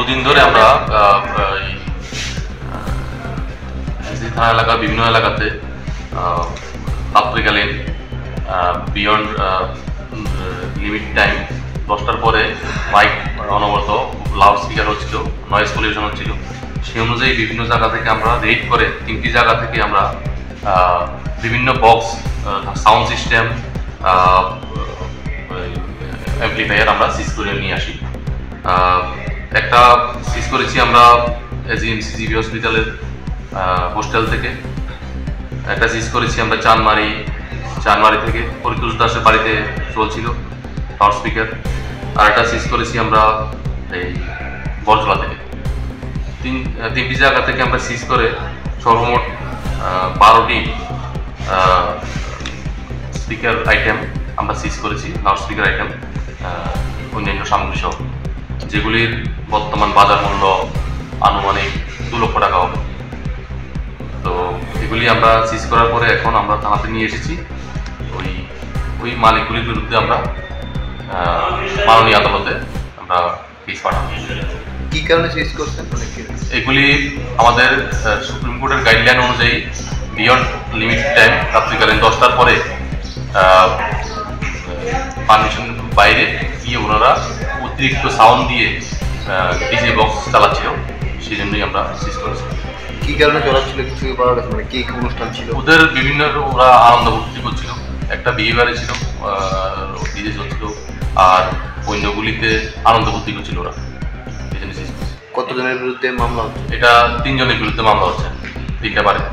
বহুদিন ধরে আমরা থানা এলাকার বিভিন্ন এলাকাতে রাত্রিকালীন বিয়ন্ড লিমিট টাইম 10টার পরে মাইক অনবরত লাউড স্পিকার হচ্ছিল, নয়েজ পলিউশন হচ্ছিল। সেই অনুযায়ী বিভিন্ন জায়গা থেকে আমরা রেড করে 3টি জায়গা থেকে আমরা বিভিন্ন বক্স, সাউন্ড সিস্টেম, অ্যাম্পলিফায়ার আমরা সিজ করে নিয়ে আসি। একটা সিজ করেছি আমরা এজিএমসি হসপিটালের হোস্টেল থেকে, একটা সিজ করেছি আমরা চানমারি থেকে পরিতোষ দাসের বাড়িতে চলছিল লাউড স্পিকার, আর একটা সিজ করেছি আমরা এই বরজলা থেকে। তিনটি জায়গা থেকে আমরা সিজ করে সর্বমোট 12টি স্পিকার আইটেম আমরা সিজ করেছি, লাউড স্পিকার আইটেম, অন্যান্য সামগ্রী সহ, যেগুলির বর্তমান বাজার মূল্য আনুমানিক 2 লক্ষ টাকা হবে। তো এগুলি আমরা সিজ করার পরে এখন আমরা থানাতে নিয়ে এসেছি। ওই মালিকগুলির বিরুদ্ধে আমরা মাননীয় আদালতে আমরা কেস পাঠাবো। কি কারণে সিজ করছেন? এগুলি আমাদের সুপ্রিম কোর্টের গাইডলাইন অনুযায়ী বিয়ন্ড লিমিট টাইম রাত্রিকালীন 10টার পরে পারমিশন বাইরে গিয়ে ওনারা অতিরিক্ত সাউন্ড দিয়ে ডিজে বক্স চালাচ্ছিল, সেই জন্যই আমরা সিজ করেছি। কি কারণে চালাচ্ছিল কিছু পাওয়া গেছে? মানে কি অনুষ্ঠান ছিল? ওদের বিভিন্ন ওরা আনন্দ ভর্তি করছিল, একটা বিয়ে বাড়ি ছিল, ডিজে চলছিল, আর অন্যগুলিতে আনন্দ ভর্তি করছিল ওরা, এই জন্য সিজ করেছি। কতজনের বিরুদ্ধে মামলা হচ্ছে? এটা 3 জনের বিরুদ্ধে মামলা হচ্ছে 3টা বাড়িতে।